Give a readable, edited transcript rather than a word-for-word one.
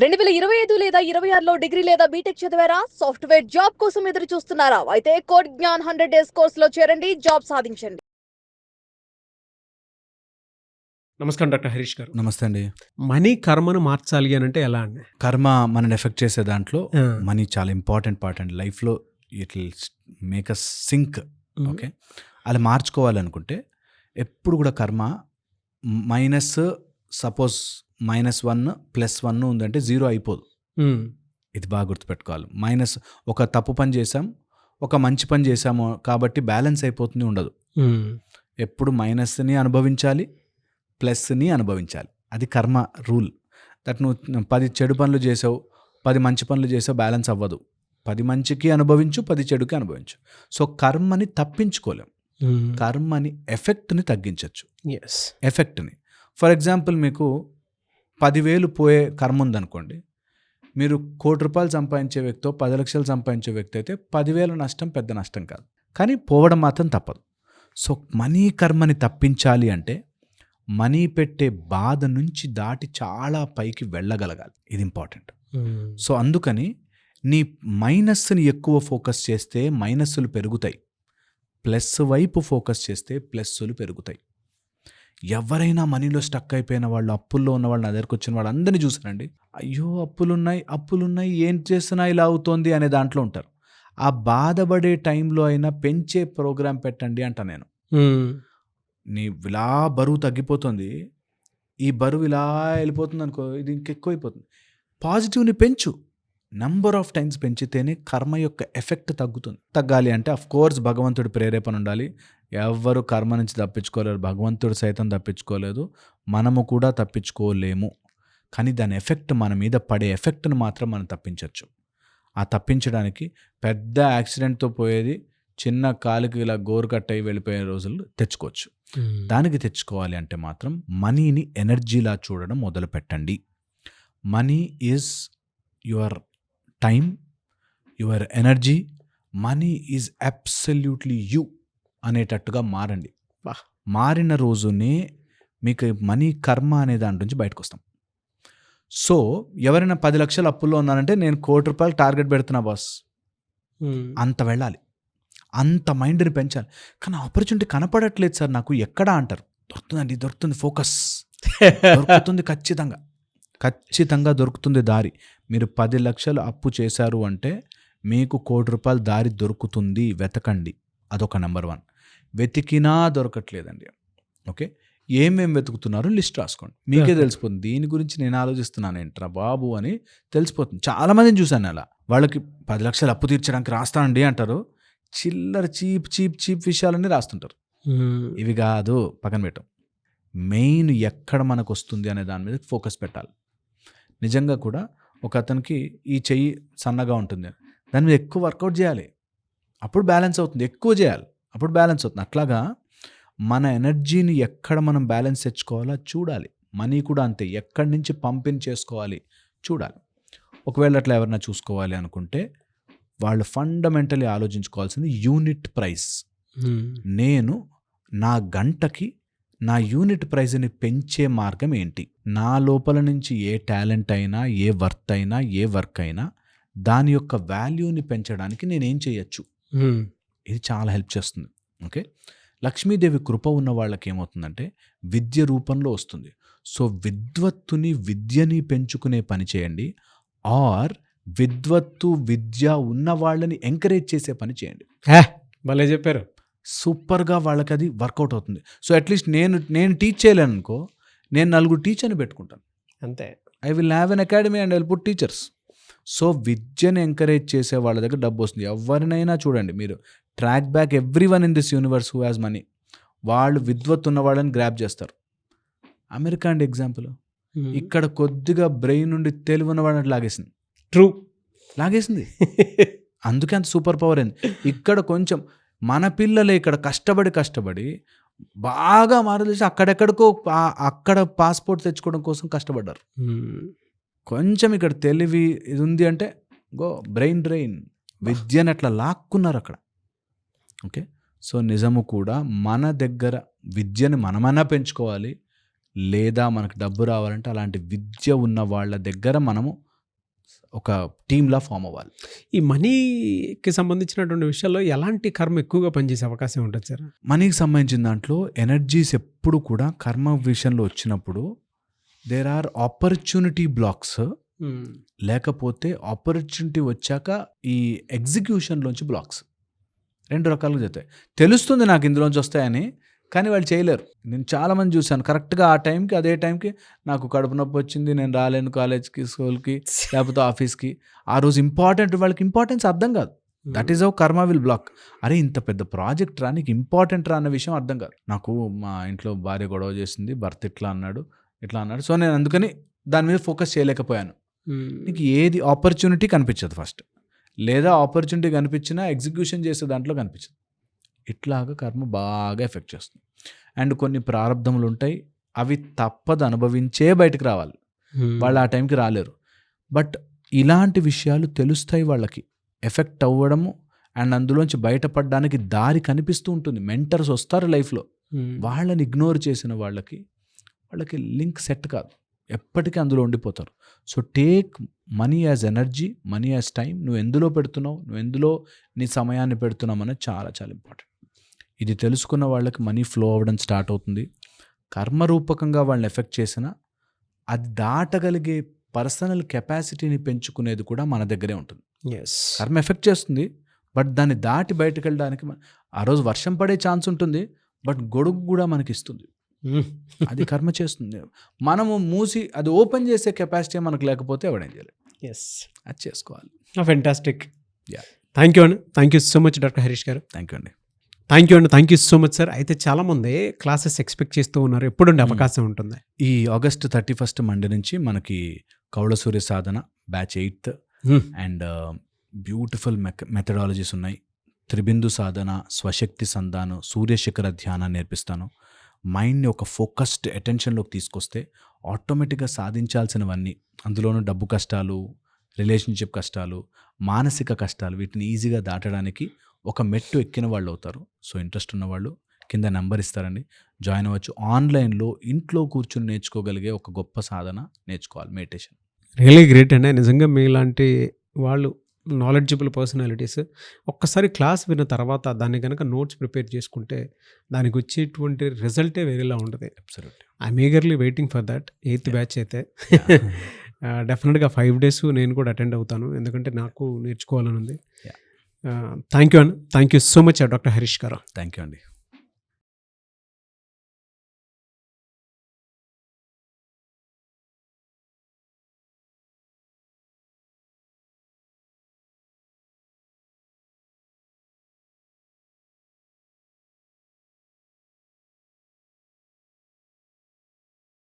2025 లేదా 26లో డిగ్రీ లేదా బీటెక్ చదివారా? సాఫ్ట్‌వేర్ జాబ్ కోసం ఎదురు చూస్తున్నారా? అయితే కోడ్ జ్ఞాన్ 100 డేస్ కోర్సులో చేరండి, జాబ్ సాధించండి. నమస్కారం డాక్టర్ హరీష్ గారు. నమస్తే అండి. మనీ కర్మను మార్చాలి అని అంటే ఎలా అండి? కర్మ మనని ఎఫెక్ట్ చేసే దాంట్లో ఆ. మనీ చాలా ఇంపార్టెంట్ పార్ట్ అండి. లైఫ్లో it will make us sync. Okay, అలా మార్చుకోవాలనుకుంటే ఎప్పుడు కూడా కర్మ మైనస్, సపోజ్ -1 +1 ఉందంటే 0 అయిపోదు. ఇది బాగా గుర్తుపెట్టుకోవాలి. మైనస్ ఒక తప్పు పని చేసాం, ఒక మంచి పని చేసాము కాబట్టి బ్యాలెన్స్ అయిపోతుంది ఉండదు. ఎప్పుడు మైనస్ని అనుభవించాలి, ప్లస్ని అనుభవించాలి. అది కర్మ రూల్. దట్ నువ్వు 10 చెడు పనులు చేసావు, 10 మంచి పనులు చేసావు, బ్యాలెన్స్ అవ్వదు. 10 మంచికి అనుభవించు, 10 చెడుకి అనుభవించు. సో కర్మని తప్పించుకోలేం, కర్మని ఎఫెక్ట్ని తగ్గించవచ్చు. ఎఫెక్ట్ని ఫర్ ఎగ్జాంపుల్ మీకు 10,000 పోయే కర్మ ఉందనుకోండి, మీరు ₹1,00,00,000 సంపాదించే వ్యక్తితో 10 లక్షలు సంపాదించే వ్యక్తి అయితే 10,000 నష్టం పెద్ద నష్టం కాదు, కానీ పోవడం మాత్రం తప్పదు. సో మనీ కర్మని తప్పించాలి అంటే మనీ పెట్టే బాధ నుంచి దాటి చాలా పైకి వెళ్ళగలగాలి. ఇది ఇంపార్టెంట్. సో అందుకని నీ మైనస్ని ఎక్కువ ఫోకస్ చేస్తే మైనస్సులు పెరుగుతాయి, ప్లస్ వైపు ఫోకస్ చేస్తే ప్లస్సులు పెరుగుతాయి. ఎవరైనా మనీలో స్టక్ అయిపోయిన వాళ్ళు, అప్పుల్లో ఉన్న వాళ్ళు, నా దగ్గరకు వచ్చిన వాళ్ళు అందరినీ చూసానండి. అయ్యో అప్పులున్నాయి ఏం చేస్తున్నా ఇలా అవుతోంది అనే దాంట్లో ఉంటారు. ఆ బాధపడే టైంలో అయినా పెంచే ప్రోగ్రాం పెట్టండి అంట నేను. నీ ఇలా బరువు తగ్గిపోతుంది, ఈ బరువు ఇలా వెళ్ళిపోతుంది అనుకో, ఇది ఇంకెక్కువ అయిపోతుంది. పాజిటివ్ని పెంచు, నెంబర్ ఆఫ్ టైమ్స్ పెంచితేనే కర్మ యొక్క ఎఫెక్ట్ తగ్గాలి అంటే అఫ్ కోర్స్ భగవంతుడి ప్రేరేపణ ఉండాలి. ఎవ్వరు కర్మ నుంచి తప్పించుకోలేరు, భగవంతుడు సైతం తప్పించుకోలేదు, మనము కూడా తప్పించుకోలేము. కానీ దాని ఎఫెక్ట్ మన మీద పడే ఎఫెక్ట్ను మాత్రం మనం తప్పించవచ్చు. ఆ తప్పించడానికి పెద్ద యాక్సిడెంట్తో పోయేది చిన్న కాలుకి ఇలా గోరు కట్టయి వెళ్ళిపోయే రోజులు తెచ్చుకోవచ్చు. దానికి తెచ్చుకోవాలి అంటే మాత్రం మనీని ఎనర్జీలా చూడడం మొదలు పెట్టండి. Money is your time, your energy. Money is absolutely you అనేటట్టుగా మారండి. మారిన రోజునే మీకు మనీ కర్మ అనే దాంట్ నుంచి బయటకు వస్తాం. సో ఎవరైనా 10 లక్షలు అప్పుల్లో ఉన్నారంటే నేను ₹1,00,00,000 టార్గెట్ పెడుతున్నా బాస్, అంత వెళ్ళాలి, అంత మైండ్ని పెంచాలి. కానీ ఆపర్చునిటీ కనపడట్లేదు సార్ నాకు ఎక్కడా అంటారు. దొరుకుతుంది ఫోకస్, దొరుకుతుంది, ఖచ్చితంగా దొరుకుతుంది దారి. మీరు 10 లక్షలు అప్పు చేశారు అంటే మీకు ₹1,00,00,000 దారి దొరుకుతుంది, వెతకండి. అదొక నెంబర్ 1. వెతికినా దొరకట్లేదండి. ఓకే, ఏమేం వెతుకుతున్నారో లిస్ట్ రాసుకోండి, మీకే తెలిసిపోతుంది. దీని గురించి నేను ఆలోచిస్తున్నాను ఏంట్రా బాబు అని తెలిసిపోతుంది. చాలామందిని చూశాను అలా, వాళ్ళకి 10 లక్షలు అప్పు తీర్చడానికి రాస్తానండి అంటారు, చిల్లర చీప్ విషయాలన్నీ రాస్తుంటారు. ఇవి కాదు, పక్కన పెట్టం. మెయిన్ ఎక్కడ మనకు వస్తుంది అనే దాని మీద ఫోకస్ పెట్టాలి. నిజంగా కూడా ఒక అతనికి ఈ చెయ్యి సన్నగా ఉంటుంది, దాని మీద ఎక్కువ వర్కౌట్ చేయాలి, అప్పుడు బ్యాలెన్స్ అవుతుంది. ఎక్కువ చేయాలి, అప్పుడు బ్యాలెన్స్ అవుతుంది. అట్లాగా మన ఎనర్జీని ఎక్కడ మనం బ్యాలెన్స్ తెచ్చుకోవాలో చూడాలి. మనీ కూడా అంతే, ఎక్కడి నుంచి పంపిణీ చేసుకోవాలి చూడాలి. ఒకవేళ అట్లా ఎవరైనా చూసుకోవాలి అనుకుంటే వాళ్ళు ఫండమెంటలీ ఆలోచించుకోవాల్సింది యూనిట్ ప్రైస్. నేను నా గంటకి నా యూనిట్ ప్రైస్ని పెంచే మార్గం ఏంటి? నా లోపల నుంచి ఏ టాలెంట్ అయినా, ఏ వర్త్ అయినా, ఏ వర్క్ అయినా దాని యొక్క వాల్యూని పెంచడానికి నేనేం చేయొచ్చు? ఇది చాలా హెల్ప్ చేస్తుంది. ఓకే, లక్ష్మీదేవి కృప ఉన్న వాళ్ళకి ఏమవుతుందంటే విద్య రూపంలో వస్తుంది. సో విద్యని పెంచుకునే పని చేయండి, ఆర్ విద్య ఉన్న వాళ్ళని ఎంకరేజ్ చేసే పని చేయండి. భలే చెప్పారు, సూపర్గా వాళ్ళకి అది వర్కౌట్ అవుతుంది. సో అట్లీస్ట్ నేను టీచ్ చేయలేను అనుకో, నేను 4 టీచర్ని పెట్టుకుంటాను అంతే. I will have an academy and I will put teachers. So విద్యను ఎంకరేజ్ చేసే వాళ్ళ దగ్గర డబ్బు వస్తుంది. ఎవరినైనా చూడండి మీరు, track back everyone in this universe who has money, వాళ్ళు విద్వత్ ఉన్న వాళ్ళని గ్రాప్ చేస్తారు. అమెరికా అండ్ ఎగ్జాంపుల్, ఇక్కడ కొద్దిగా బ్రెయిన్ నుండి తెలివి ఉన్న వాళ్ళని లాగేసింది. లాగేసింది అందుకే అంత సూపర్ పవర్ అయింది. ఇక్కడ కొంచెం మన పిల్లలే ఇక్కడ కష్టపడి బాగా మారలేసి అక్కడ పాస్పోర్ట్ తెచ్చుకోవడం కోసం కష్టపడ్డారు. కొంచెం ఇక్కడ తెలివి ఇది ఉంది అంటే గో బ్రెయిన్ విద్యను అట్లా లాక్కున్నారు అక్కడ. ఓకే, సో నిజము కూడా మన దగ్గర విద్యను మనమైనా పెంచుకోవాలి, లేదా మనకు డబ్బు రావాలంటే అలాంటి విద్య ఉన్న వాళ్ళ దగ్గర మనము ఒక టీమ్లా ఫామ్ అవ్వాలి. ఈ మనీకి సంబంధించినటువంటి విషయాల్లో ఎలాంటి కర్మ ఎక్కువగా పనిచేసే అవకాశం ఉంటుంది సార్? మనీకి సంబంధించిన దాంట్లో ఎనర్జీస్ ఎప్పుడు కూడా కర్మ విషయంలో వచ్చినప్పుడు దేర్ ఆర్ ఆపర్చునిటీ బ్లాక్స్, లేకపోతే ఆపర్చునిటీ వచ్చాక ఈ ఎగ్జిక్యూషన్లోంచి బ్లాక్స్. 2 రకాలుగా చెప్తాయి. తెలుస్తుంది నాకు ఇందులోంచి వస్తాయని, కానీ వాళ్ళు చేయలేరు. నేను చాలామంది చూశాను కరెక్ట్గా ఆ టైంకి, అదే టైంకి నాకు కడుపు నొప్పి వచ్చింది, నేను రాలేను కాలేజ్కి, స్కూల్కి, లేకపోతే ఆఫీస్కి. ఆ రోజు వాళ్ళకి ఇంపార్టెన్స్ అర్థం కాదు. దట్ ఈస్ హౌ కర్మ విల్ బ్లాక్. అరే ఇంత పెద్ద ప్రాజెక్ట్ రా, నీకు ఇంపార్టెంట్ రా అన్న విషయం అర్థం కాదు. నాకు మా ఇంట్లో భార్య గొడవ చేసింది, భర్త ఇట్లా అన్నాడు. సో నేను అందుకని దాని మీద ఫోకస్ చేయలేకపోయాను. నీకు ఏది ఆపర్చునిటీ కనిపించదు ఫస్ట్, లేదా ఆపర్చునిటీ కనిపించినా ఎగ్జిక్యూషన్ చేసే దాంట్లో కనిపించదు. ఇట్లాగా కర్మ బాగా ఎఫెక్ట్ చేస్తుంది. అండ్ కొన్ని ప్రారంధములు ఉంటాయి, అవి తప్పదు, అనుభవించే బయటకు రావాలి. వాళ్ళు ఆ టైంకి రాలేరు. బట్ ఇలాంటి విషయాలు తెలుస్తాయి వాళ్ళకి, ఎఫెక్ట్ అవ్వడము, అండ్ అందులోంచి బయటపడడానికి దారి కనిపిస్తూ ఉంటుంది. మెంటర్స్ వస్తారు లైఫ్లో, వాళ్ళని ఇగ్నోర్ చేసిన వాళ్ళకి లింక్ సెట్ కాదు, ఎప్పటికీ అందులో ఉండిపోతారు. So take money as energy, money as time. నువ్వు ఎందులో పెడుతున్నావు, నువ్వు ఎందులో నీ సమయాన్ని పెడుతున్నావు అనేది చాలా చాలా ఇంపార్టెంట్. ఇది తెలుసుకున్న వాళ్ళకి మనీ ఫ్లో అవ్వడం స్టార్ట్ అవుతుంది. కర్మరూపకంగా వాళ్ళని ఎఫెక్ట్ చేసినా అది దాటగలిగే పర్సనల్ కెపాసిటీని పెంచుకునేది కూడా మన దగ్గరే ఉంటుంది. కర్మ ఎఫెక్ట్ చేస్తుంది, బట్ దాన్ని దాటి బయటకు వెళ్ళడానికి ఆ రోజు వర్షం పడే ఛాన్స్ ఉంటుంది, బట్ గొడుగు కూడా మనకి ఇస్తుంది. అది కర్మ చేస్తుంది. మనము మూసి అది ఓపెన్ చేసే కెపాసిటీ మనకు లేకపోతే ఎవడేం చేయలేదు. అది చేసుకోవాలి. ఫెంటాస్టిక్. థ్యాంక్ యూ అండి. Thank you so much doctor Harish గారు. థ్యాంక్ యూ అండి. Thank you so much sir. అయితే చాలామంది క్లాసెస్ ఎక్స్పెక్ట్ చేస్తూ ఉన్నారు, ఎప్పుడు అవకాశం ఉంటుంది? ఈ ఆగస్ట్ 31 మండే నుంచి మనకి కౌళ సూర్య సాధన batch 8th and beautiful methodologies ఉన్నాయి. త్రిబిందు సాధన, స్వశక్తి సంధానం, సూర్యశిఖర ధ్యానాన్ని నేర్పిస్తాను. మైండ్ని ఒక ఫోకస్డ్ అటెన్షన్లోకి తీసుకొస్తే ఆటోమేటిక్గా సాధించాల్సినవన్నీ, అందులోనూ డబ్బు కష్టాలు, రిలేషన్షిప్ కష్టాలు, మానసిక కష్టాలు, వీటిని ఈజీగా దాటడానికి ఒక మెట్టు ఎక్కిన వాళ్ళు అవుతారు. సో ఇంట్రెస్ట్ ఉన్న వాళ్ళు కింద నెంబర్ ఇస్తారండి, జాయిన్ అవ్వచ్చు. ఆన్లైన్లో ఇంట్లో కూర్చుని నేర్చుకోగలిగే ఒక గొప్ప సాధన నేర్చుకోవాలి, మెడిటేషన్. రియలీ గ్రేట్ అండి. నిజంగా మీలాంటి వాళ్ళు నాలెడ్జబుల్ పర్సనాలిటీస్ ఒక్కసారి క్లాస్ విన్న తర్వాత దాన్ని కనుక నోట్స్ ప్రిపేర్ చేసుకుంటే దానికి వచ్చేటువంటి రిజల్టే వేరేలా ఉంటుంది. I'm eagerly waiting for that 8th batch అయితే. డెఫినెట్గా 5 days నేను కూడా అటెండ్ అవుతాను, ఎందుకంటే నాకు నేర్చుకోవాలని ఉంది. థ్యాంక్ యూ అండి. Thank you so much doctor Harish గారు. థ్యాంక్ యూ అండి.